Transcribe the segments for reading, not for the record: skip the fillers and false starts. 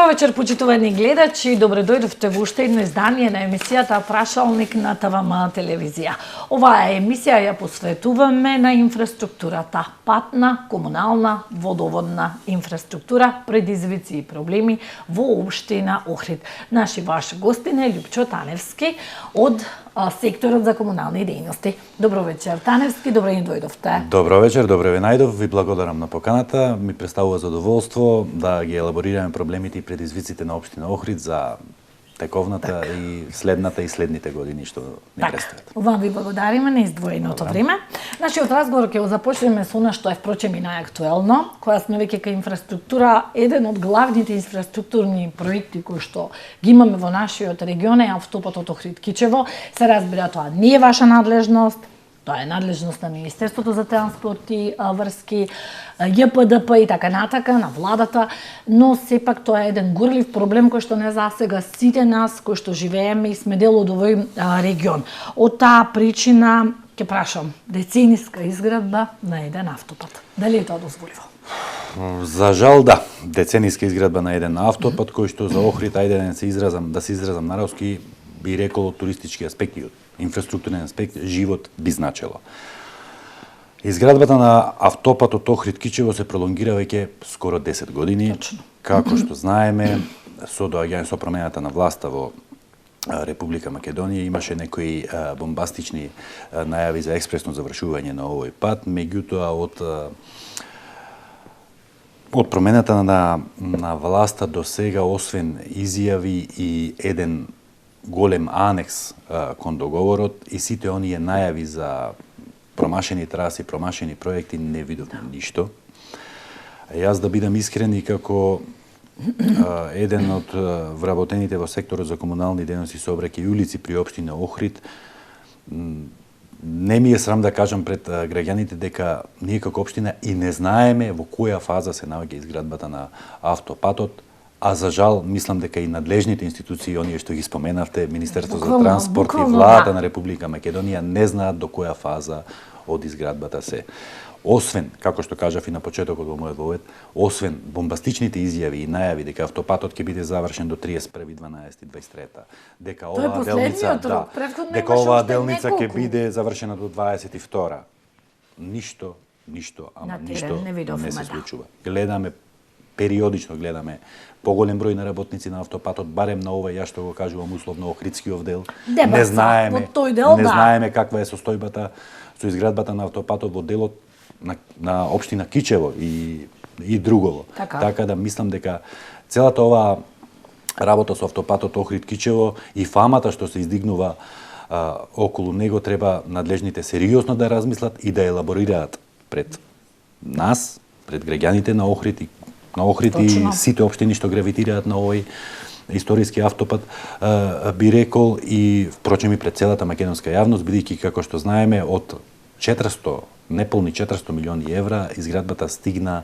Добро вечер, почитувани гледачи. Добре дојдовте во уште едно издание на емисијата Прашалник на ТВМ телевизија. Оваа емисија ја посветуваме на инфраструктурата, патна, комунална, водоводна инфраструктура, предизвици и проблеми во општина Охрид. Наши ваш гостин е Љупчо Таневски од секторот за комунални дејности. Добро вечер, Таневски, добро ни дојдовте. Добро вечер, добро ви најдов, ви благодарам на поканата. Ми представува задоволство да ги елаборираме проблемите и предизвиците на општина Охрид за тековната и следните години што ни предстојат. Вам ви благодариме на издвоеното време. Нашиот разговор ќе го започнеме со она што е впрочем и најактуелно, која сме веќе кај инфраструктура. Еден од главните инфраструктурни проекти кои што ги имаме во нашиот регион е автопатот Охрид-Кичево. Се разбира, тоа не е ваша надлежност. Тоа е надлежност на Министерството за транспорт и врски, ЈПДП и така натака, на владата, но сепак тоа е еден горлив проблем кој што не засега сите нас кои што живееме и сме дел од овој регион. Од таа причина ќе прашам, децениска изградба на еден автопат. Дали е тоа дозволиво? За жал да, децениска изградба на еден автопат кој што за Охрид, ајде да се изразам наравски, би рекол од туристички аспекти, од инфраструктурен аспект, живот би значело. Изградбата на автопатот Охрид-Кичево се пролонгира веќе скоро 10 години. Точно. Како што знаеме, со доаѓање со промената на власта во Република Македонија имаше некои бомбастични најави за експресно завршување на овој пат, меѓутоа од промената на власта до сега, освен изјави и еден голем анекс кон договорот и сите оние најави за промашени траси, промашени проекти, не видовме ништо. Јас да бидам искрен и како еден од вработените во секторот за комунални дејности, сообраќај и улици при општина Охрид, не ми е срам да кажам пред граѓаните дека ние како општина и не знаеме во која фаза се наоѓа изградбата на автопатот, а за жал мислам дека и надлежните институции, оние што ги споменавте, Министерство за транспорт и владата на Република Македонија, не знаат до која фаза од изградбата се. Освен, како што кажав и на почетокот во мојот вовед, освен бомбастичните изјави и најави дека автопатот ќе биде завршен до 31.12.23, дека оваа делница ќе биде завршена до 22. Ништо не се случува. Периодично гледаме поголем број на работници на автопатот, барем на овој, ја што го кажувам условно, Охридскиот дел. Не знаеме каква е состојбата со изградбата на автопатот во делот на општина Кичево и другово. Така да мислам дека целата оваа работа со автопатот Охрид-Кичево и фамата што се издигнува околу него треба надлежните сериозно да размислат и да елаборираат пред нас, пред граѓаните на Охрид и сите општини што гравитираат на овој историски автопат, би рекол и впрочем и пред целата македонска јавност, бидејќи како што знаеме од неполни 400 милиони евра, изградбата стигна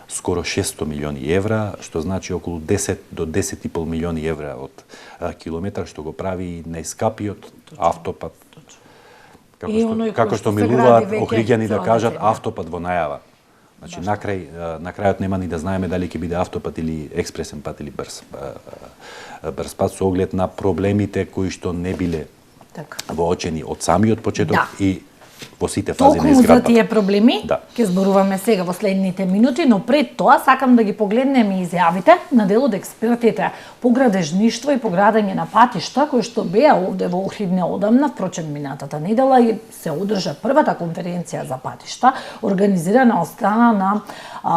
скоро 600 милиони евра, што значи околу 10 до 10,5 милиони евра од километар, што го прави најскапиот автопат. Како што милуваат охриѓани да кажат автопат во најава. Значи, на крајот нема ни да знаеме дали ќе биде автопат или експресен пат или брз пат, со оглед на проблемите кои што не биле воочени од самиот почеток и во сите фази на изградбата. За тие проблеми ќе зборуваме сега во следните минути, но пред тоа сакам да ги погледнеме изјавите на дел од експертите по градежништво и по градење на патишта кои што беа овде во Охрид неодамна, впрочем минатата недела и се одржа првата конференција за патишта организирана од страна на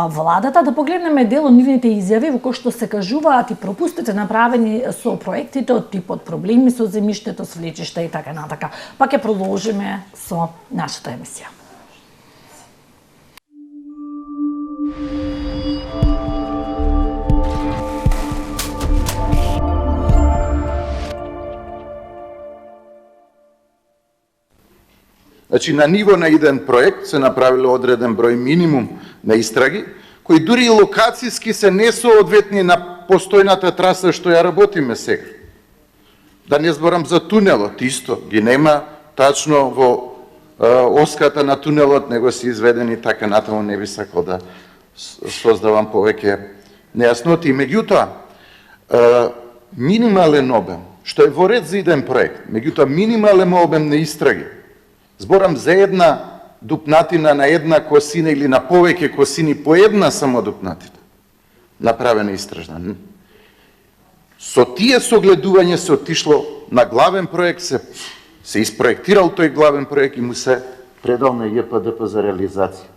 владата. Да погледнеме дел од нивните изјави во кои што се кажуваат и пропустите направени со проектите од типот проблеми со земјиштето, свлечишта и така натака. Па ќе продолжиме со нашата емисија. Значи, на ниво на еден проект се направило одреден број минимум на истраги, кои дури и локацијски се несоодветни на постојната траса што ја работиме сега. Да не зборам за тунелот, исто ги нема тачно во оската на тунелот, него се изведени така натаму, не би сакал да создавам повеќе нејасноти. Меѓутоа, минимален обем, што е во ред за еден проект, меѓутоа минимален обем на истраги, зборам за една дупнатина на една косина или на повеќе косини по една само дупнатина, направена истражна. Со тие согледување се отишло на главен проект, се испроектирал тој главен проект и му се предал на ЈПДП за реализација.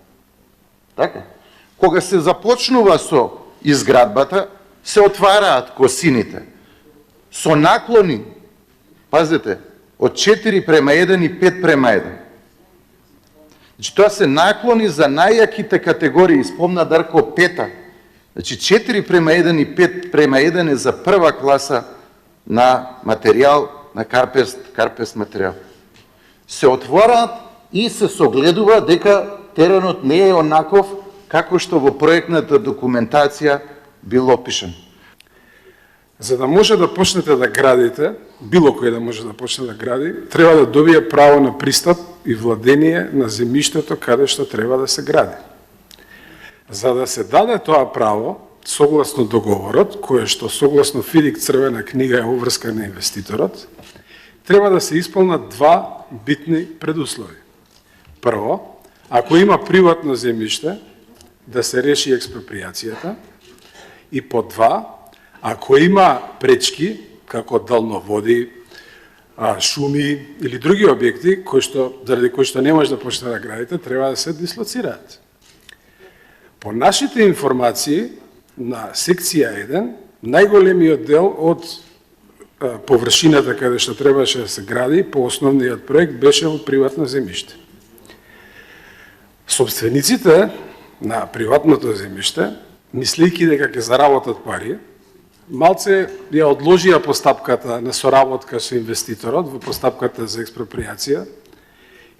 Така? Кога се започнува со изградбата, се отвараат косините со наклони, пазете, од 4:1 и 5:1. Значи, тоа се наклони за најаките категории, спомна Дарко пета. Значи, 4:1 и 5:1 е за прва класа на материјал, на карпест материјал. Се отвораат и се согледува дека теренот не е онаков како што во проектната документација бил опишан. За да може да почнете да градите, било кој да може да почне да гради, треба да добие право на пристап и владение на земјиштето каде што треба да се гради. За да се даде тоа право, согласно договорот, кое што согласно ФИДИК црвена книга е обврска на инвеститорот, треба да се исполнат два битни предуслови. Прво, ако има приватно земјиште, да се реши експроприацијата, и по два, ако има пречки, како далноводи, шуми или други објекти, заради кои што не може да почне да градите, треба да се дислоцираат. По нашите информации, на секција 1, најголемиот дел од површината каде што требаше да се гради по основниот проект беше од приватно земјиште. Собствениците на приватното земјиште, мислејќи дека ќе заработат пари, малце ја одложија постапката на соработка со инвеститорот во постапката за експроприација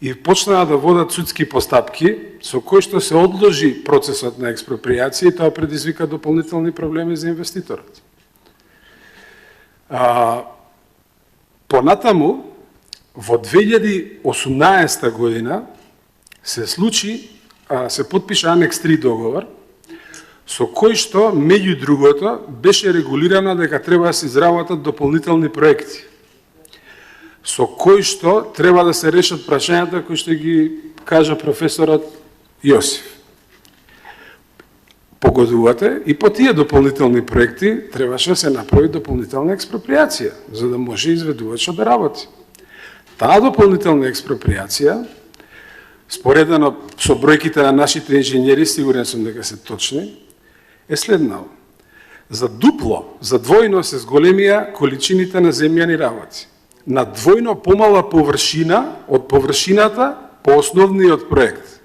и почнаа да водат судски постапки со кои што се одложи процесот на експроприација и тоа предизвика дополнителни проблеми за инвеститорот. Понатаму, во 2018 година се случи, се подпиша Анекс 3 договор, со кој што, меѓу другото, беше регулирано дека треба да се изработат дополнителни проекти, со кој што треба да се решат прашањата кои што ги кажа професорот Јосиф. Погодувате и по тие дополнителни проекти требаше да се направи дополнителна експроприација, за да може изведувачот да работи. Таа дополнителна експроприација, споредено со бројките на нашите инженери, сигурен сум дека се точни, е следнало. За дупло, за двојно се зголемија количините на земјани работи. На двојно помала површина од површината по основниот проект.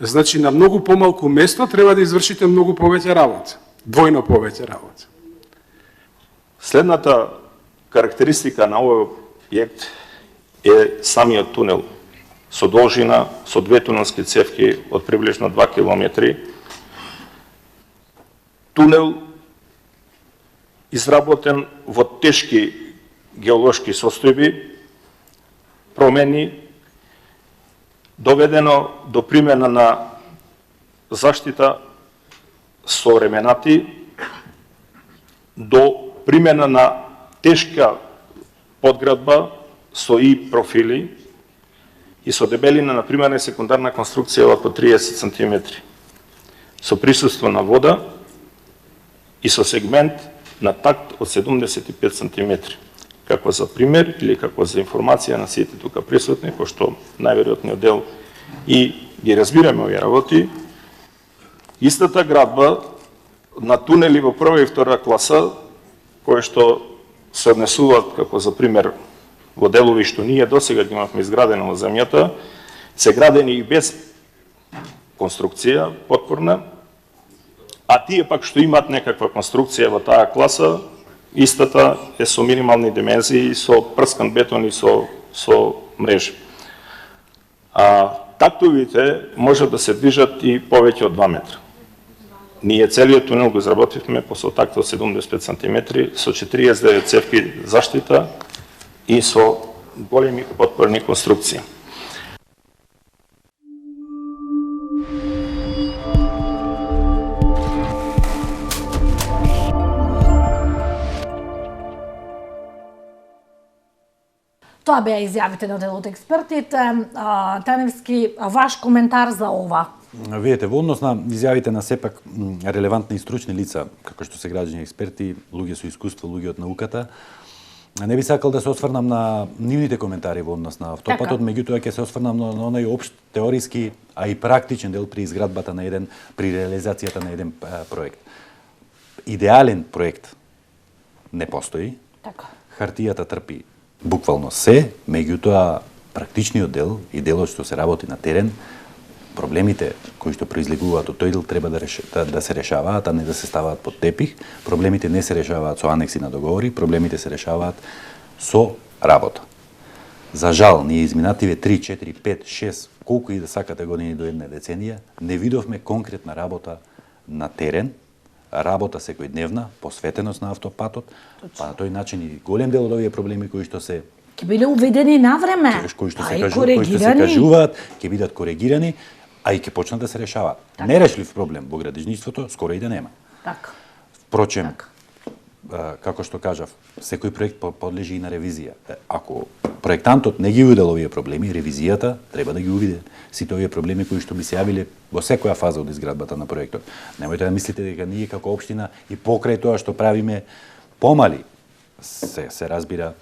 Значи, на многу помалку место треба да извршите многу повеќе работа. Двојно повеќе работа. Следната карактеристика на овој објект е самиот тунел со должина, со две тунелски цевки од приближно 2 километри. Тунел изработен во тешки геолошки состојби, промени, доведено до примена на заштита со ременати, до примена на тешка подградба со И профили и со дебелина на примерна и секундарна конструкција од по 30 см, со присуство на вода и со сегмент на такт од 75 см. Како за пример или како за информација на сите тука присутни, пошто најверојатниот дел и ги разбираме овие работи, истата градба на тунели во прва и втора класа, кои што се однесуваат како за пример во делови што ние досега ги имавме изградено во земјата, се градени и без конструкција потпорна, а тие пак што имаат некаква конструкција во таа класа, истата е со минимални димензии, со прскан бетон и со мрежа. Тактовите може да се движат и повеќе од 2 метра. Ние целиот тунел го изработивме со такт од 75 см, со 49 цевки заштита и со големи потпорни конструкции. Тоа беа изјавите на дел од експертите. Таневски, ваш коментар за ова? Видете, во однос на изјавите на сепак релевантни и стручни лица, како што се граѓани експерти, луѓе со искуство, луѓе од науката, не би сакал да се осврнам на нивните коментари во однос на автопатот, меѓутоа ќе се осврнам на онај општ теориски, а и практичен дел при изградбата на при реализацијата на еден проект. Идеален проект не постои. Така. Хартијата трпи буквално се, меѓутоа практичниот дел и делот што се работи на терен, проблемите кои што произлегуваат од тој дел треба да се решаваат, а не да се ставаат под тепих. Проблемите не се решаваат со анекси на договори, проблемите се решаваат со работа. За жал, ние изминативе 3, 4, 5, 6, колку и да сакате години до една деценија, не видовме конкретна работа на терен, работа секојдневна, посветеност на автопатот, па на тој начин и голем дел од овие проблеми кои што се ќе биде уведени на време, кои што се кажуваат, ќе бидат коригирани, а и ќе почнат да се решаваат. Так. Нерешлив проблем во градежништвото скоро и да нема. Така. Впрочем, како што кажав, секој проект подлежи и на ревизија. Ако проектантот не ги увидел овие проблеми, ревизијата треба да ги увиде сите овие проблеми кои што би се јавиле во секоја фаза од изградбата на проектот. Немојте да мислите дека ние како општина и покрај тоа што правиме помали се разбира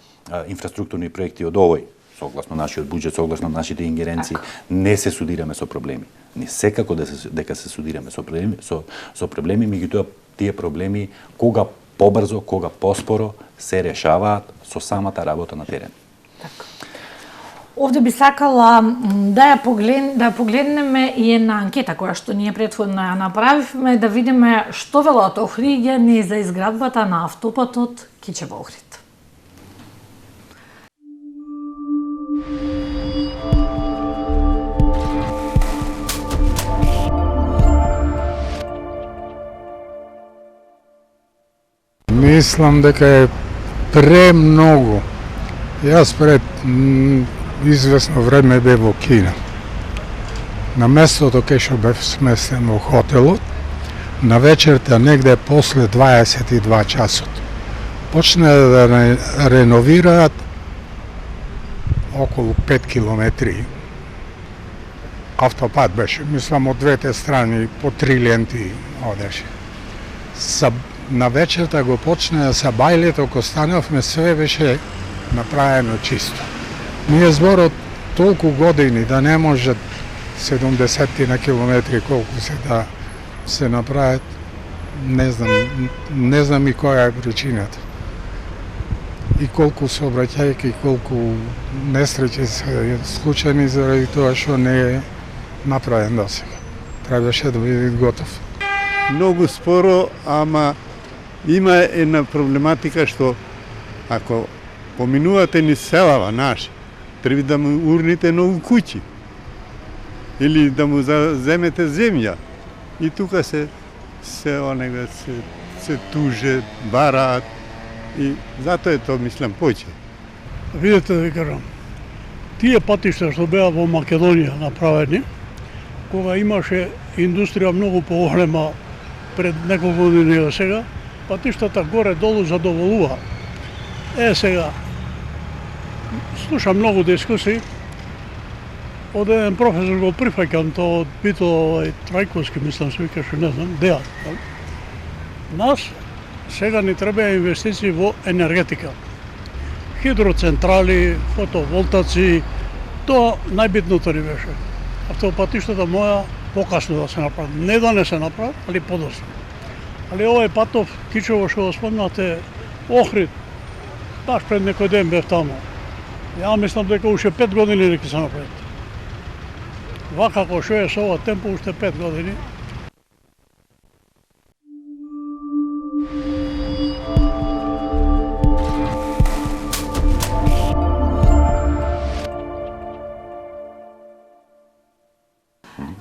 инфраструктурни проекти од овој, согласно нашиот буџет, согласно нашите ингеренции, не се судираме со проблеми. Не секако дека се судираме со проблеми, меѓутоа тие проблеми кога побрзо, кога поспоро се решаваат со самата работа на терен. Така. Овде би сакала да ја погледнеме и една анкета која што ние претходно ја направивме, да видиме што велат Охриѓани за изградбата на автопатот Кичево-Охрид. Мислам дека е премногу. Јас пред известно време бев во Кина. На местото кај што бев сместен во хотелот, на вечерта негде после 22 часот почна да реновираат околу 5 километри. Автопат беше, мислам од двете страни по 3 ленти одеше. На вечерта го почна да се бајлето, ко станавме, све беше направено чисто. Ние зборот толку години да не можат 70 на километри колку се да се направат, не знам и која е причината. И колку сообраќајки, колку несреќи се случајни заради тоа што не е направен досега. Требаше да биде готов. Многу споро, ама има една проблематика што ако поминувате низ селава наши, треба да му урните нови куќи или да му земете земја. И тука се туже, бараат и затоа е тоа, мислам, поче. Видете да ви кажам, тие патишта што беа во Македонија направени, кога имаше индустрија многу поголема пред неколку години од сега, патиштата горе-долу задоволува. Сега, слушам многу дискусии, од еден професор го прифаќам тоа од Бито Трајковски, мислам се викаше, не знам, Дејан. Нас сега ни треба инвестиции во енергетика. Хидроцентрали, фотоволтаци, тоа најбитното ни беше. Автопатиштата моја покасно да се направат. Не да не се направат, али подоцна. Али овој патов, Кичево што го спомнате, Охрид, баш пред некој ден бев таму. Ја мислам дека уште 5 години не ќе се направат. Вака како што е со ова темпо, уште 5 години.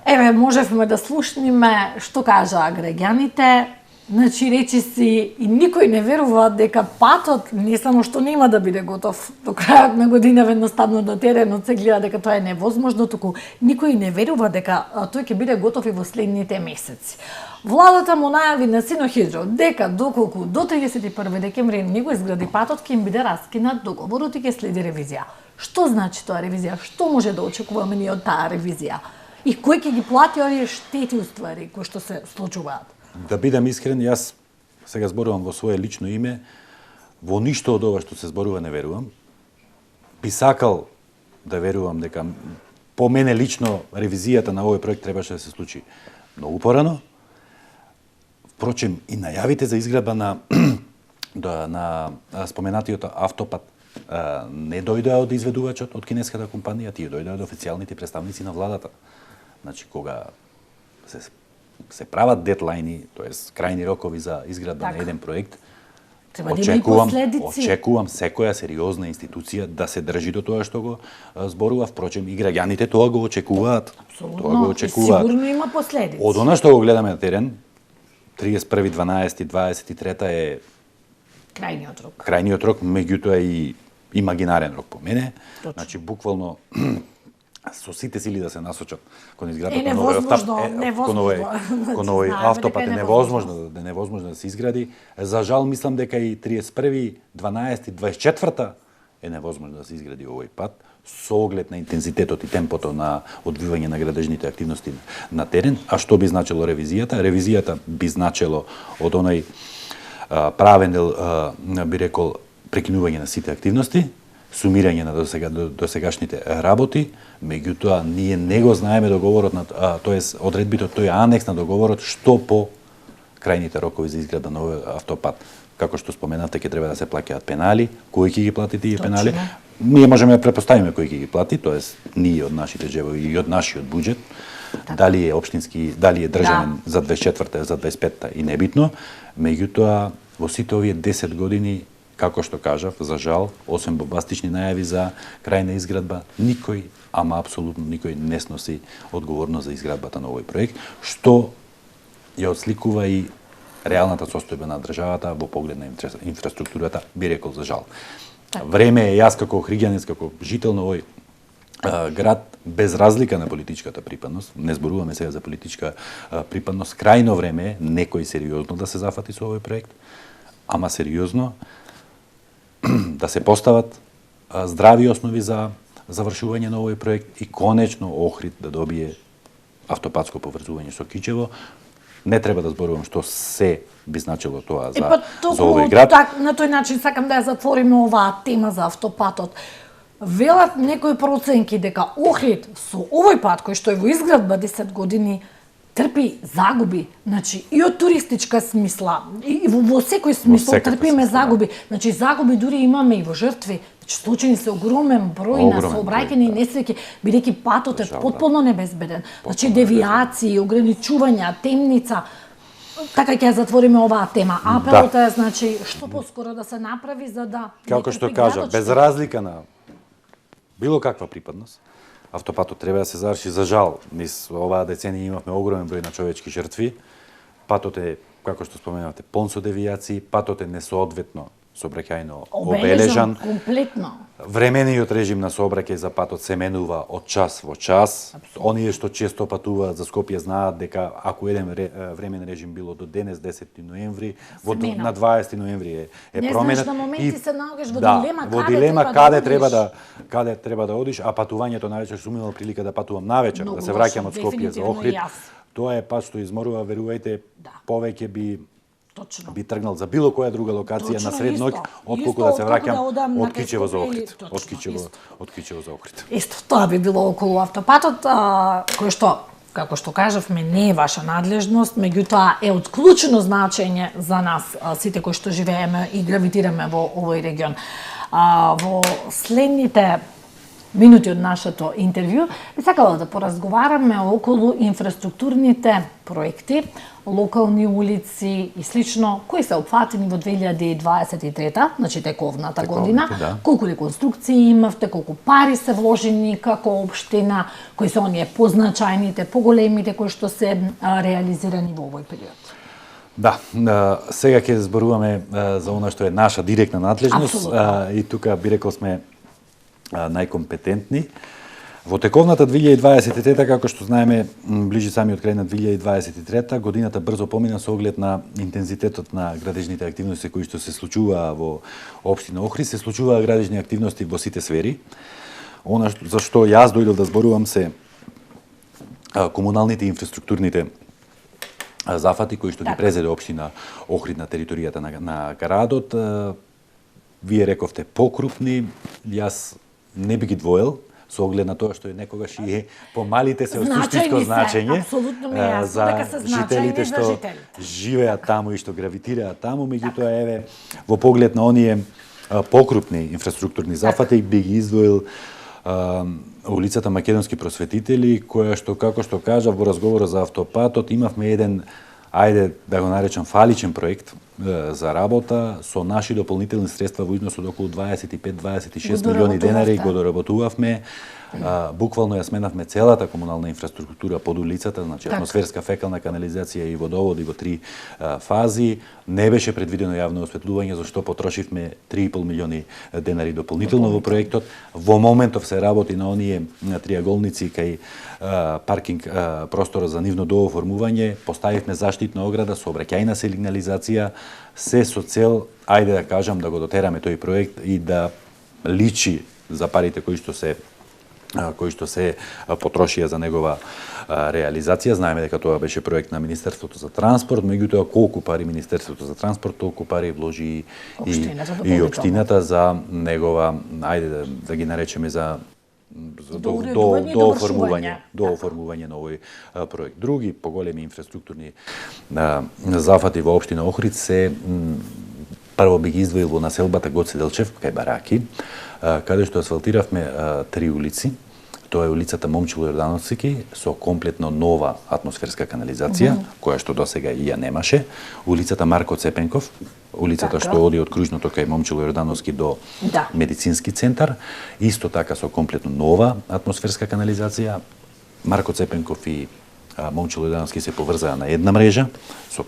Еве, можевме да слушниме што кажаа граѓаните. Значи, речи си, и никој не верува дека патот не само што нема да биде готов до крајот на година, едноставно на теренот се гледа дека тоа е невозможно, туку никој не верува дека тој ќе биде готов и во следните месеци. Владата му најави на Синохидро дека доколку до 31 декември не го изгради патот, ќе им биде раскинат договорот и ќе следи ревизија. Што значи тоа ревизија? Што може да очекуваме ние од таа ревизија? И кој ќе ги плати овие штети уствари кои што се случуваат? Да бидам искрен, јас сега зборувам во свое лично име, во ништо од ова што се зборува не верувам. Би сакал да верувам дека по мене лично ревизијата на овој проект требаше да се случи многу порано. Впрочем, и најавите за изградба на споменатиот автопат не дојдоа од изведувачот, од кинеската компанија, тие дојдоа од официјалните представници на владата. Значи, кога се прават дедлайни, тоест крајни рокови за изградба на еден проект, очекувам секоја сериозна институција да се држи до тоа што го зборува, впрочем и граѓаните тоа го очекуваат. Тоа го очекуваат. Сигурно има последици. Од она што го гледаме на терен, 31.12.23 е крајниот рок. Крајниот рок, меѓутоа и имагинарен рок по мене. Значи, буквално со сите сили да се насочат кон изградбата кон овој автопат е невозможно да се изгради. За жал мислам дека и 31.12.24 е невозможно да се изгради овој пат со оглед на интензитетот и темпото на одвивање на градежните активности на терен. А што би значило ревизијата? Ревизијата би значило од оној правен дел, би рекол, прекинување на сите активности, сумирање на досегашните работи, меѓутоа ние не го знаеме договорот на тоест одредбите од тој анекс на договорот што по крајните рокови за изградба на овој автопат. Како што споменавте, ќе треба да се плаќаат пенали, кој ќе ги плати тие пенали? Ние можеме да претпоставиме кој ќе ги плати, тоест ние од нашите џебови и од нашиот буџет. Дали е општински, дали е државен за 24-та, за 25-та и небитно, меѓутоа во сите овие 10 години, како што кажав, за жал, освен бомбастични најави за крајна изградба, никој, ама апсолутно никој не сноси одговорност за изградбата на овој проект, што ја отсликува и реалната состојба на државата во поглед на инфраструктурата, би рекол за жал. Време е јас како охриѓанец, како жител на овој град, без разлика на политичката припадност, не зборуваме сега за политичка припадност, крајно време е некој сериозно да се зафати со овој проект, ама сериозно да се постават здрави основи за завршување на овој проект и конечно Охрид да добие автопатско поврзување со Кичево. Не треба да зборувам што се би значило тоа за овој град. На тој начин сакам да ја затвориме оваа тема за автопатот. Велат некои проценки дека Охрид со овој пат кој што е во изградба 10 години трпи загуби, значи и од туристичка смисла, и во секој смисол трпиме загуби. Значи загуби дури имаме и во жртви. Значи случаи се огромен број на сообраќајни несреќи, бидејќи патот е потполно небезбеден. Значи девијации, ограничувања, темница. Така ќе ја затвориме оваа тема. Апелот е, значи, што поскоро да се направи за да како што кажа, без разлика на било каква припадност, автопатот треба да се заврши. За жал, низ оваа деценија имавме огромен број на човечки жртви. Патот е, како што споменавате, полн со девијации, патот е несоодветно сообраќајно обележан. Комплетно. Времениот режим на сообраќај за патот се менува од час во час. Оние што често патуваат за Скопје знаат дека ако еден времен режим било до денес 10 ноември, на 20 ноември е променет. На моменти се наоѓаш во дилема каде треба да одиш, а патувањето навечер сум имал прилика да патувам навечер, да се враќам од Скопје за Охрид. Тоа е пат што изморува, верувајте, повеќе би тргнал за било која друга локација на сред ноќ, отколку да се враќам од Кичево за Охрид. Од Кичево за Охрид. Исто тоа би било околу автопатот, кој што, како што кажавме, не е ваша надлежност, меѓутоа е од клучно значење за нас, сите кои што живееме и гравитираме во овој регион. Во следните минути од нашето интервју, би сакала да поразговараме околу инфраструктурните проекти, локални улици и слично, кои се опфатени во 2023, значи тековната година, колку реконструкции имавте, колку пари се вложени како општина, кои се оние позначајните, поголемите кои што се реализирани во овој период. Да, сега ќе зборуваме за она што е наша директна надлежност и тука би рекол сме најкомпетентни. Во тековната 2023, како што знаеме, ближи самиот крај на 2023, годината брзо помина со оглед на интензитетот на градежните активности кои што се случуваа во општина Охрид, се случуваа градежни активности во сите сфери. Она за што јас дојдов да зборувам се комуналните инфраструктурните зафати кои што ги презеде општина Охрид на територијата на градот. Вие рековте покрупни, јас не би ги двоел, со оглед на тоа што е некогаш и помалите се од суштинско значење за жителите што живеат таму и што гравитираат таму, меѓутоа еве во поглед на оние покрупни инфраструктурни зафати би ги издвоил улицата Македонски просветители, која што, како што кажа во разговорот за автопатот, имавме еден, ајде да го наречам, фаличен проект за работа со наши дополнителни средства во износ од околу 25-26 милиони денари го доработувавме. Буквално ја сменавме целата комунална инфраструктура под улицата, значи атмосферска, фекална канализација и водоводи во 3 фази. Не беше предвидено јавно осветлување, зашто потрошивме 3,5 милиони денари дополнително во проектот. Во моментов се работи на оние триаголници кај паркинг простора за нивно дооформување. Поставивме заштитна ограда, сообраќајна сигнализација, се со цел, ајде да кажам, да го дотераме тој проект и да личи за парите кои што се потрошија за негова реализација. Знаеме дека тоа беше проект на Министерството за транспорт, меѓутоа колку пари Министерството за транспорт, толку пари вложи и општината за негова, ајде да ги наречеме за дооформување на овој проект. Други поголеми инфраструктурни зафати во општина Охрид се прво би ги издвоил во населбата Гоце Делчев кај Бараки, каде што асфалтиравме 3 улици. Тоа е улицата Момчило Јордановски со комплетно нова атмосферска канализација, која што досега и ја немаше. Улицата Марко Цепенков, улицата што оди од кружното кај Момчило Јордановски до медицински центар, исто така со комплетно нова атмосферска канализација. Марко Цепенков и Момчило Јордановски се поврзаа на една мрежа, со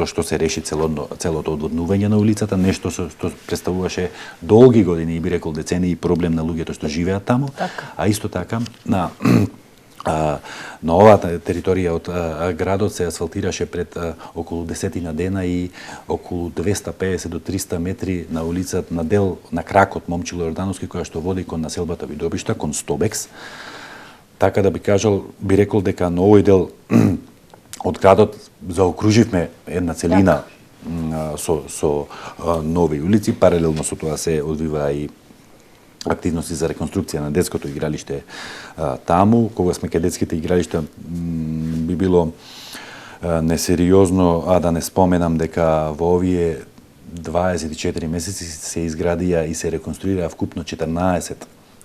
што се реши целото одводнување на улицата, нешто што представуваше долги години и би рекол децении проблем на луѓето што живеат таму, а исто така на оваа територија од градот се асфалтираше пред околу 10 дена и околу 250 до 300 метри на улицата на дел на кракот Момчило Јордановски која што води кон населбата Видобишта, кон Стобекс. Така да би кажал, би рекол дека на овој дел од градот заокруживме една целина со нови улици. Паралелно со тоа се одвива и активности за реконструкција на детското игралиште таму. Кога сме кај детските игралишта, би било несериозно да не споменам дека во овие 24 месеци се изградија и се реконструираа вкупно 14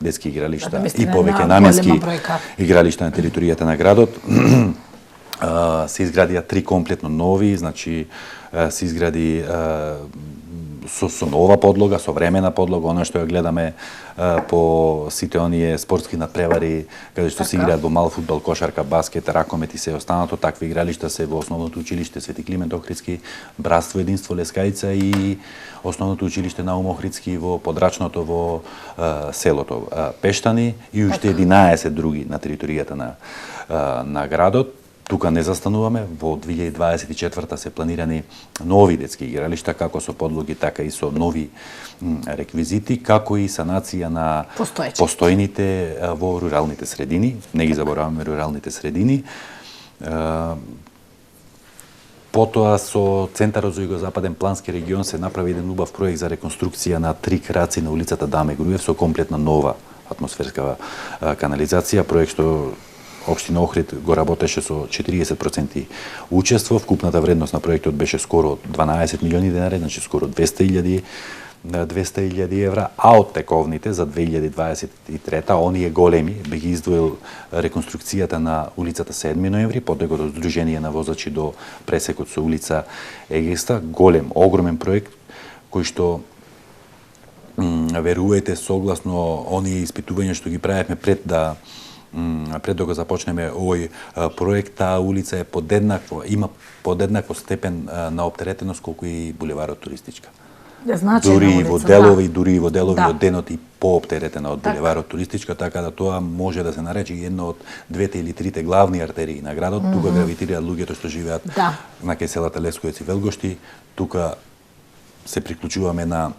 детски игралишта и повеќе наменски игралишта на територијата на градот. Се изградија 3 комплетно нови, значи се изгради со нова подлога, со времена подлога, она што ја гледаме по сите оние спортски надпревари, каде што се играат во мал фудбал, кошарка, баскет, ракомет и се останато, такви игралишта се во основното училиште Свети Климент Охридски, Братство Единство Лескајца и основното училиште Наум Охридски во подрачното во селото Пештани и уште 11 други на територијата на градот. Тука не застануваме, во 2024 се планирани нови детски игралишта, како со подлоги, така и со нови реквизити, како и санација на постојните во руралните средини. Не ги забораваме руралните средини. Потоа со Центарот за југозападен плански регион се направи еден убав проект за реконструкција на 3 краци на улицата Даме Груев со комплетна нова атмосферска канализација, проект што Општина Охрид го работеше со 40% учество. Вкупната вредност на проектот беше скоро 12 милиони денари, значи скоро 200.000 евра, а од тековните за 2023, оние големи, би ги издвоил реконструкцијата на улицата 7 ноември, потегото Сдружение на возачи до пресекот со улица Егеста, голем, огромен проект, кој што верувате согласно оние испитувања што ги правевме пред да го започнеме овој проект, таа улица е има подеднакво степен на оптеретеност колку и булеварот Туристичка. Дури и во делови од денот и пооптеретена од булеварот Туристичка, така да тоа може да се нарече една од двете или трите главни артерии на градот. Тука гравитираат луѓето што живеат на кај селата Лесковец и Велгошти. Тука се приклучуваме на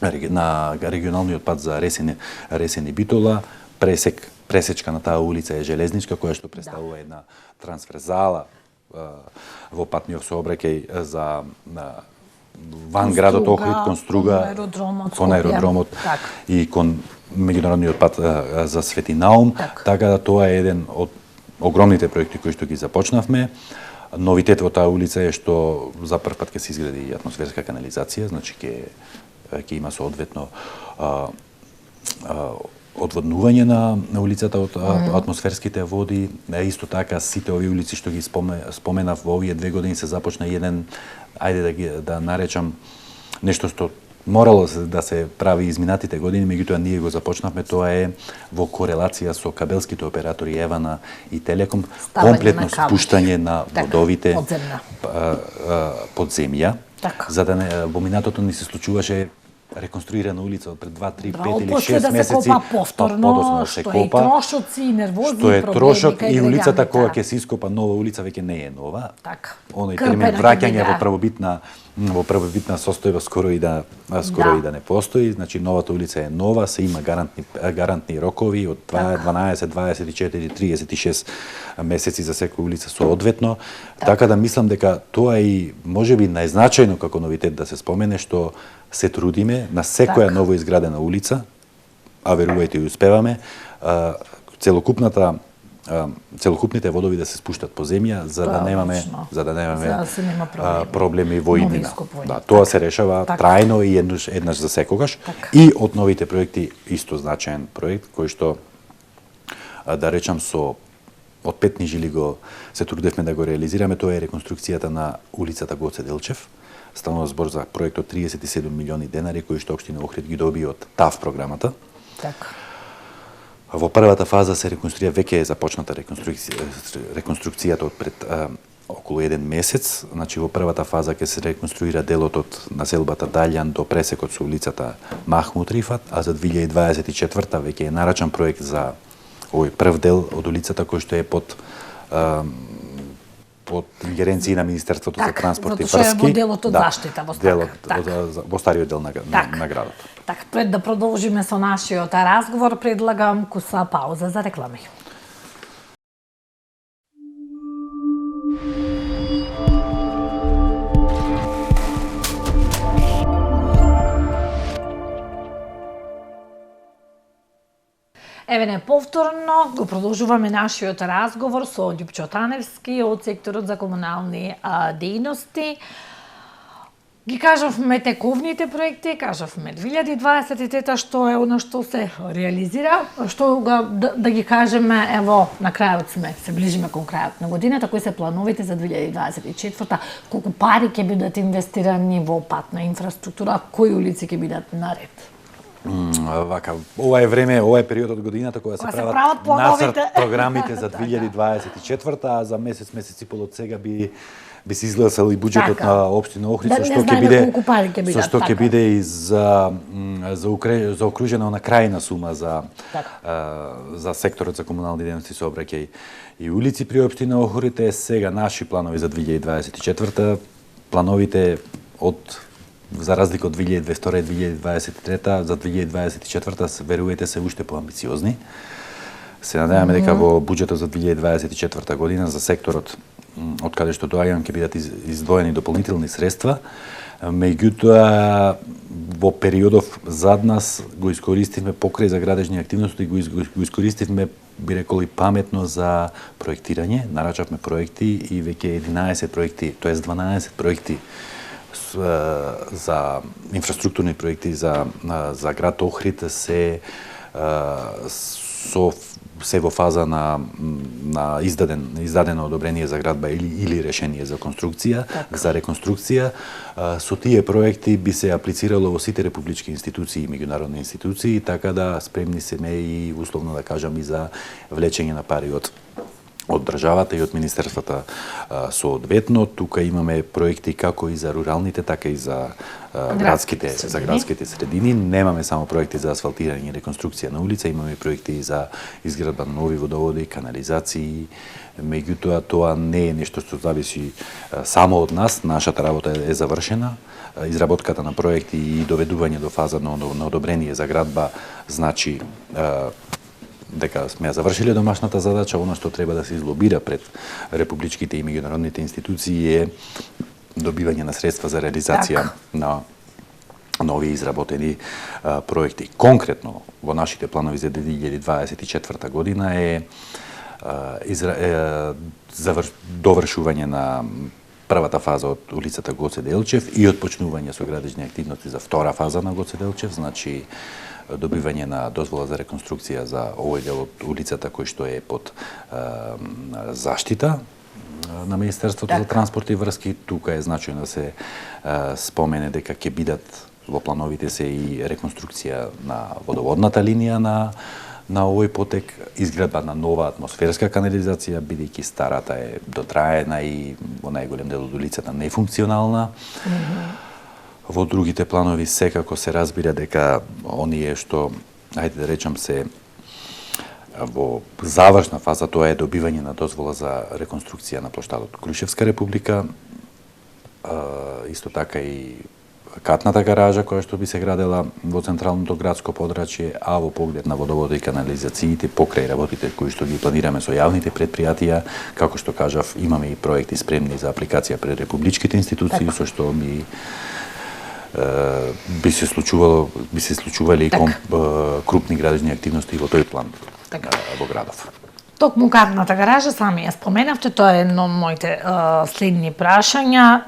на регионалниот пат за Ресени Битола, пресечка на таа улица е железничка, која што представува една трансверзала во патниот сообраќај за ван градот Охрид, кон Струга, кон аеродромот и кон меѓународниот пат за Свети Наум, така да тоа е еден од огромните проекти кои што ги започнавме. Новитет во таа улица е што за прв пат ќе се изгради атмосферска канализација, значи ќе има соодветно одводнување на улицата од атмосферските води. Исто така сите овие улици што ги споменав во овие 2 години се започна еден, ајде да наречам нешто што морало да се прави изминатите години, меѓутоа ние го започнавме, тоа е во корелација со кабелските оператори Евана и Телеком, комплетно спуштање на водовите под земја, за да не во минатото ни се случуваше реконструирана улица од пред 2, 3, 5 или 6 месеци, копа повторно, што е трошоци, нервози, што е трошок и улицата кога ќе се ископа нова улица веќе не е нова. Оној термин враќање во првобитна состојба скоро и да не постои, значи новата улица е нова, се има гарантни рокови од 12, 24, 36 месеци за секоја улица соодветно, така да мислам дека тоа и можеби најзначајно како новитет да се спомене што се трудиме на секоја ново изградена улица, а верувајте и успеваме, целокупните водови да се спуштат по земја за да немаме проблеми во иднина. Да, тоа се решава трајно и еднаш за секогаш. И од новите проекти исто значаен проект кој што да речам од 5 жили го се трудевме да го реализираме, тоа е реконструкцијата на улицата Гоце Делчев. Станува збор за проект од 37 милиони денари кои што општина Охрид ги доби од ТАВ програмата. Во првата фаза се реконструира, веќе е започната реконструкцијата од пред околу 1 месец. Значи во првата фаза ќе се реконструира делот од населбата Далјан до пресекот со улицата Махмуд Рифат, а за 2024 веќе е нарачан проект за овој прв дел од улицата кој што е под ингеренции на Министерството за транспорт и врски. Во делот од заштита, во стариот дел на градот. Така, пред да продолжиме со нашиот разговор, предлагам куса пауза за реклами. Еве не повторно го продолжуваме нашиот разговор со Љупчо Таневски од секторот за комунални дејности. Ги кажавме тековните проекти, кажавме 2023 што е она што се реализира, што да ги кажеме, ево, на крајот се ближиме кон крајот на годината, кои се плановите за 2024, колку пари ќе бидат инвестирани во патна инфраструктура, кои улици ќе бидат наред? Вака, ова е време, ова е период од годината кога се прават нацрт програмите за 2024, а за месец и пол од сега би се изгласал и буџетот на општина Охрид, со што ќе биде и за окружена на крајна сума за секторот за комунални дејности, сообраќај и улици при општина Охрид. Сега наши планови за 2024, плановите за разлика од 2022 и 2023, за 2024 верувајте се уште поамбициозни. Се надеваме дека во буџетот за 2024 година за секторот од каде што доаѓам ќе бидат издвоени дополнителни средства. Меѓутоа во периодов зад нас го искористивме покрај за градежни активности, го искористивме би рекол и паметно за проектирање. Нарачавме проекти и веќе 11 проекти, тоест 12 проекти за инфраструктурни проекти за град Охрид се во фаза на издадено одобрение за градба или решение за конструкција, за реконструкција. Со тие проекти би се аплицирало во сите републички институции и меѓународни институции, така да спремни сме и условно да кажам и за влечење на пари од од државата и од министерствата соодветно. Тука имаме проекти како и за руралните, така и за градските средини. Немаме само проекти за асфалтирање и реконструкција на улица, имаме проекти и за изградба на нови водоводи, канализации. Меѓутоа, тоа не е нешто што зависи само од нас. Нашата работа е завршена. Изработката на проекти и доведување до фаза на одобрение за градба значи дека сме ја завршиле домашната задача. Оно што треба да се излобира пред републичките и меѓународните институции е добивање на средства за реализација на нови изработени проекти. Конкретно во нашите планови за 2024 година е довршување на првата фаза од улицата Гоце Делчев и отпочнување со градежни активности за втора фаза на Гоце Делчев, значи добивање на дозвола за реконструкција за овој дел од улицата кој што е под заштита на Министерството за транспорт и врски. Тука е значајно да се спомене дека ќе бидат во плановите се и реконструкција на водоводната линија на овој потек, изградба на нова атмосферска канализација, бидејќи старата е дотраена и во најголем дел од улицата нефункционална. Во другите планови секако се разбира дека оние што, ајде да речам, се во завршна фаза, тоа е добивање на дозвола за реконструкција на плоштадот Крушевска република, исто така и катната гаража која што би се градела во централното градско подрачје, а во поглед на водоводи и канализациите покрај работите кои што ги планираме со јавните предпријатија, како што кажав, имаме и проекти спремни за апликација пред републичките институции, со што би се случувале и крупни градежни активности во тој план во градов. Токму катната гаража, сами ја споменавте, тоа е едно од моите следни прашања.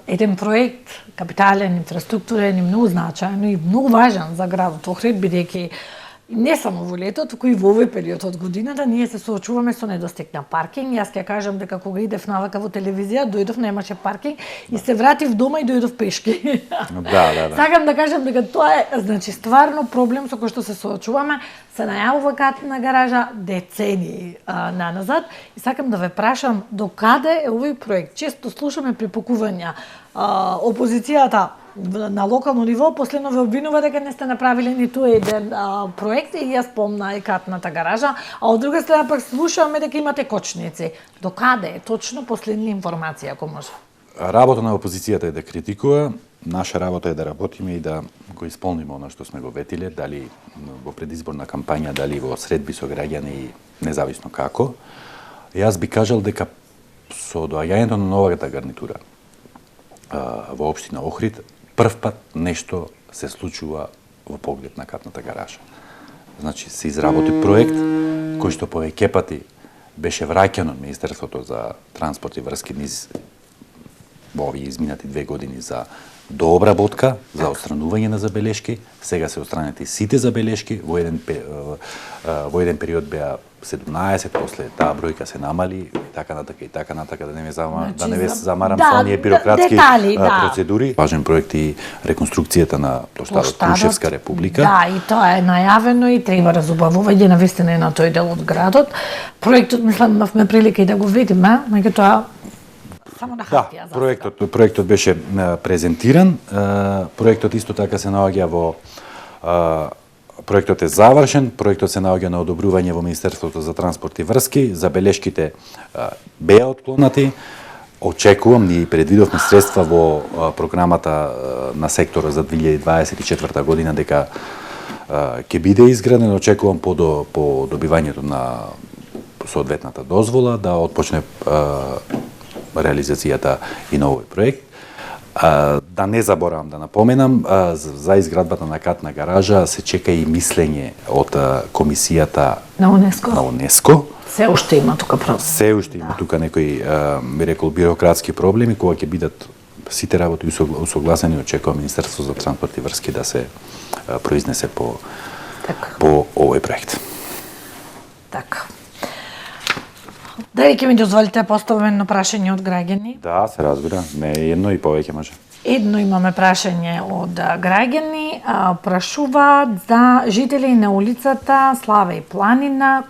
Еден проект, капитален, инфраструктурен и многу значаен и многу важен за градот Охрид, бидејќи не само во лето, туку и во овој период од годината ние се соочуваме со недостиг на паркинг. Јас ќе кажам дека кога идев навака во телевизија, дојдов, немаше паркинг и се вратив дома и дојдов пешки. Да. Сакам да кажам дека тоа е, значи, стварно проблем со кој што се соочуваме. Се најавува катна гаража децении наназад и сакам да ве прашам до каде е овој проект. Често слушаме припокувања опозицијата на локално ниво, последно ве обвинува дека не сте направиле ниту еден проект и ја спомна и катната гаража, а од друга страна пак слушаме дека имате кочници. До каде е точно последна информација, ако може? Работа на опозицијата е да критикува, наша работа е да работиме и да го исполниме она што сме го ветиле, дали во предизборна кампања, дали во средби со граѓани и независно како. Јас би кажал дека со доаѓањето на новата гарнитура во општина Охрид, прв пат нешто се случува во поглед на катната гаража. Значи, се изработи проект кој што повеќе пати беше враќан од Министерството за транспорт и врски низ во овие изминати 2 години за дообработка, за отстранување на забелешки. Сега се отстранети сите забелешки, во еден период беа 17, после таа бројка се намали, и така натака, да не ме замарам со оние бирократски процедури. Важен проект и реконструкцијата на плоштадот Крушевска република. Да, и тоа е најавено и треба разубавување на вистина на тој дел од градот. Проектот, мислам, имавме прилика и да го видиме, меѓутоа само на хартија. Да, проектот беше презентиран. Проектот исто така се наоѓа во проектот е завршен, проектот се наоѓа на одобрување во Министерството за транспорт и врски, забелешките беа отклонати. Очекувам, ние предвидовме средства во програмата на секторот за 2024 година дека ќе биде изграден. Очекувам по добивањето на соодветната дозвола да отпочне реализацијата и на овој проект. Да не заборавам да напоменам, за изградбата на катна гаража се чека и мислење од комисијата на УНЕСКО. Се уште има тука проблеми. Се уште има тука некои, би рекол, бирократски проблеми, кога ќе бидат сите работи усогласени, очекува Министерство за транспорт и врски да се произнесе по овој проект. Така. Дали ќе ми дозволите поставам едно прашање од граѓани? Да, се разбира. Не едно и повеќе може. Едно имаме прашање од граѓани. Прашуваат за жители на улицата Слава и Планина,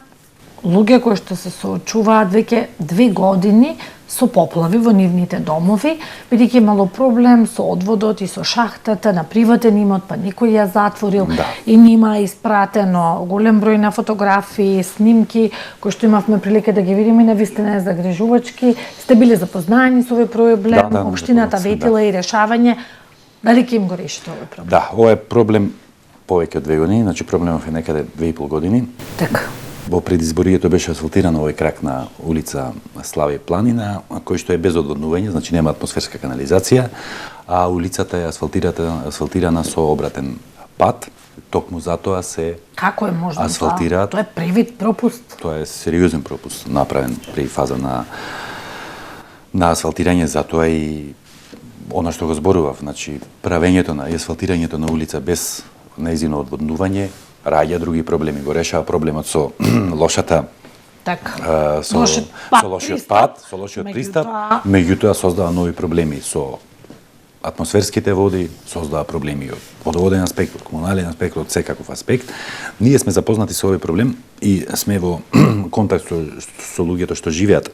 луѓе кои што се соочуваат веќе 2 години со поплави во нивните домови, бидејќи имало проблем со одводот и со шахтата на приватен имот, па никој ја затворил и нима испратено голем број на фотографии, снимки кои што имавме прилика да ги видиме, навистина е загрижувачки. Сте биле запознаени со овој проблем, општината ветила и решавање. Дали ќе им го решите овој проблем? Да, ова е проблем повеќе од 2 години, значи проблемов е некаде 2,5 години. Така. Во предизборието беше асфалтиран овој крак на улица Славе Планина, кој што е без одводнување, значи нема атмосферска канализација, а улицата е асфалтирана со обратен пат. Токму затоа се Како е можно асфалтираат. Тоа е привид пропуст. Тоа е сериозен пропуст направен при фаза на асфалтирање, затоа и она што го зборував, значи правењето на асфалтирањето на улица без нејзино одводнување раѓа други проблеми, го решава проблемот со лошата со лошиот пат, со лошиот пристап, меѓутоа создава нови проблеми со атмосферските води, создава проблеми од водоводен аспект, од комунален аспект, од секаков аспект. Ние сме запознати со овој проблем и сме во контакт со луѓето што живеат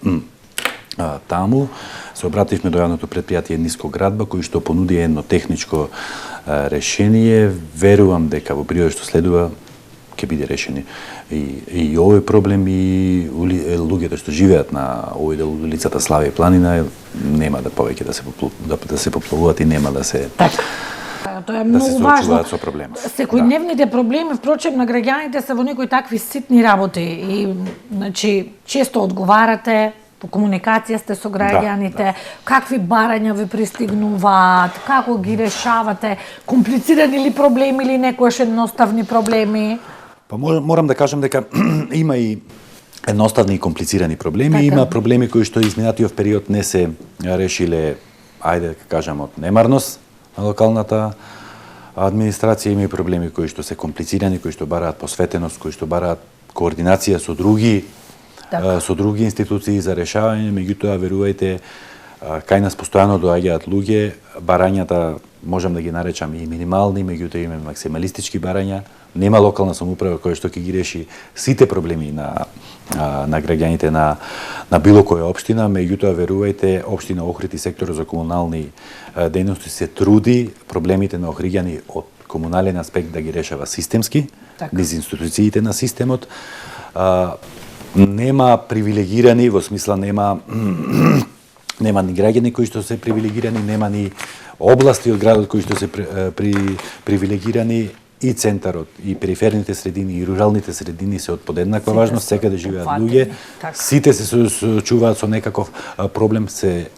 таму. Се обративме до јавното предпријатие Нискоградба, кој што понуди едно техничко решение. Верувам дека во периодот што следува ќе биде решени и овој проблем и луѓето што живеат на овој дел улицата Славе Планина нема да повеќе да се поплавуваат и нема да се Тоа е многу важно. Со проблемот. Секојдневните проблеми, впрочем, на граѓаните се во некои такви ситни работи и значи често одговарате, по комуникација сте со граѓаните, какви барања ви пристигнуваат, како ги решавате, комплицирани ли проблеми или некојаш едноставни проблеми? Па морам да кажам дека има и едноставни и комплицирани проблеми, има проблеми кои што изминатиот период не се решиле, ајде да кажам, од немарност на локалната администрација, има и проблеми кои што се комплицирани, кои што бараат посветеност, кои што бараат координација со други институции за решавање, меѓутоа верувајте кај нас постојано доаѓаат луѓе, барањата можам да ги наречам и минимални, меѓутоа има максималистички барања. Нема локална самоуправа која што ќе ги реши сите проблеми на граѓаните на било која општина, меѓутоа верувајте, општина Охрид и секторот за комунални дејности се труди проблемите на охриѓани од комунален аспект да ги решава системски, низ институциите на системот. Нема привилегирани, во смисла нема ни граѓани кои што се привилегирани, нема ни области од градот кои што се привилегирани, и центарот, и периферните средини, и руралните средини се од подеднаква важност, секаде живеат луѓе, сите се соочуваат со некаков проблем, се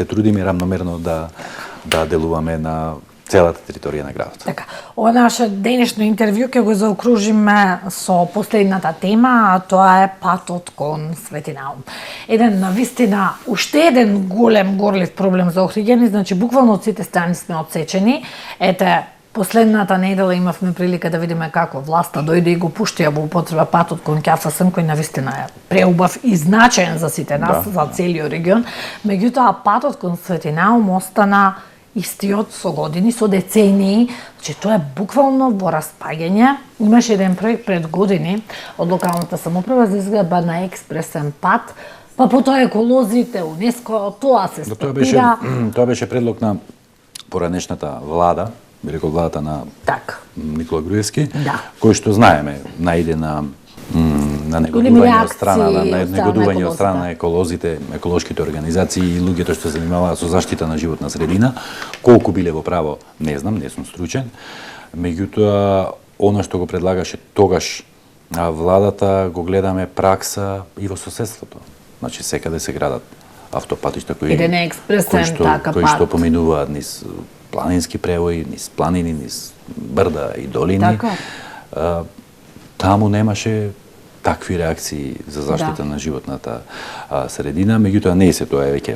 трудиме рамномерно да делуваме на целата територија на градот. Така, ова наше денешно интервју ќе го заокружиме со последната тема, а тоа е патот кон Свети Наум. Еден навистина уште еден голем горлив проблем за охриѓани, значи буквално од сите страни сме отсечени. Ете, последната недела имавме прилика да видиме како власта дојде и го пуштија во употреба патот кон Ќафасен, кој навистина е преубав и значаен за сите нас, за целиот регион. Меѓутоа, патот кон Свети Наум остана истиот со години, со децении, значи тоа е буквално во распаѓање. Имаше еден проект пред години од локалната самоуправа за изградба на експресен пат, па потоа еколозите, УНЕСКО, тоа се стопира. Тоа беше предлог на поранешната влада, би рекол владата на Никола Груевски, кој што знаеме, најде на негодување од страна на еколозите, еколошките организации и луѓето што се занимаваат со заштита на животна средина. Колку биле во право, не знам, не сум стручен. Меѓутоа, она што го предлагаше тогаш владата, го гледаме пракса и во соседството. Значи, секаде се градат автопатишта кои што поминуваат низ планински превои, низ планини, низ брда и долини. Таму немаше такви реакции за заштита на животната средина, меѓутоа не се тоа е веќе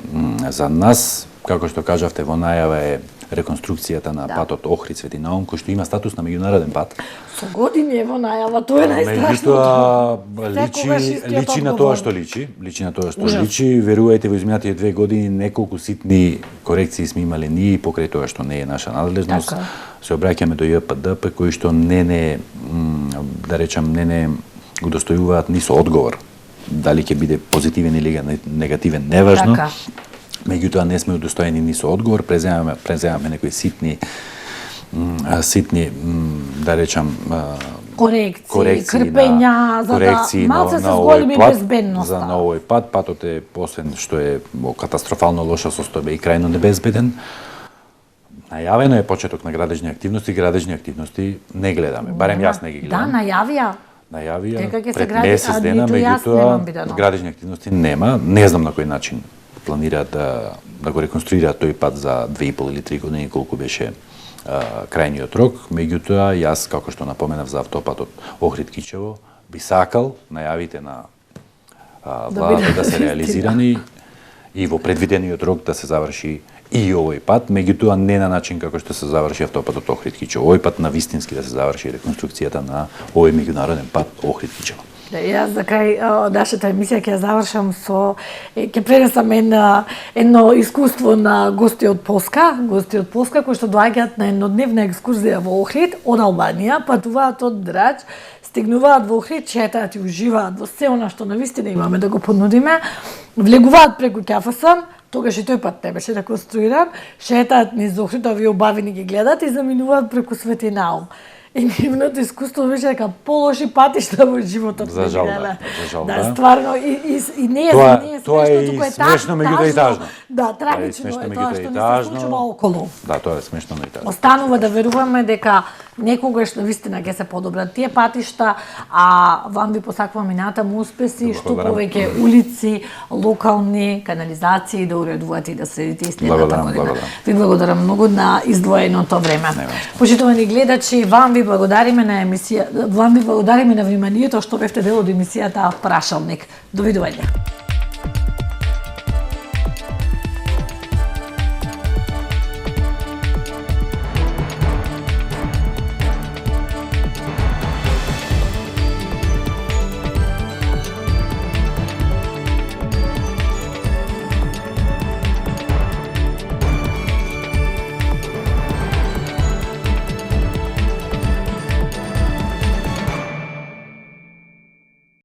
за нас, како што кажавте, во најава е реконструкцијата на патот Охрид Свети Наум, кој што има статус на меѓународен пат. Со години е во најава, тоа е најстрашното. Меѓутоа личи на тоа што личи, верувајте, во изминатите 2 години неколку ситни корекции сме имале ние покрај тоа што не е наша надлежност. Се обраќаме до ЈПДП кои што не го достојуваат ни со одговор дали ќе биде позитивен или негативен, неважно. Така. Меѓутоа не сме удостоени ни со одговор, преземаме некои ситни, да речам, корекции, крпења, за да малце се зголеми безбедноста. За на овој пат, патот е освен што е во катастрофално лоша состојба и крајно небезбеден. Најавено е почеток на градежни активности не гледаме, барем јас не ги гледам. Да, Најавија дека ќе се пред гради, месец дена, меѓутоа градежни активности нема. Не знам на кој начин планираат да го реконструираат тој пат за 2,5 или 3 години колку беше крајниот рок. Меѓутоа, јас, како што напоменав за автопатот Охрид-Кичево, би сакал најавите на владата да се реализирани и во предвидениот рок да се заврши и овој пат, меѓутоа не на начин како што се заврши автопатот Охрид-Кичево. Овој пат на вистински да се заврши реконструкцијата на овој меѓународен пат Охрид-Кичево. Да, јас за крај нашата емисија ќе завршам со ќе пренесам едно искуство на гости од Полска кои што доаѓаат на еднодневна екскурзија во Охрид од Албанија, патуваат од Драч, стигнуваат во Охрид, шетаат и уживаат во се она што навистина имаме да го понудиме, влегуваат преку ќафаса, тогаш и тој пат не беше реконструиран, шетаат низ Охрид, овие убавини ги гледат и заминуваат преку Свети Наум. И нивното искуство беше дека полоши патишта во животот. За жал, да, стварно и не е тоа е и смешно, меѓутоа и тажно. Да, трагично е тоа што ни се случува околу. Да, тоа е смешно, но и тажно. Останува да веруваме дека некогаш навистина ќе се подобрат тие патишта, а вам ви посакувам и натаму успеси, што повеќе улици, локални канализации да уредувате и да следите и следната година. Ви благодарам многу на издвоеното време. Почитувани гледачи, вам ви благодариме на вниманието што бевте дел од емисијата Прашалник. Довидување.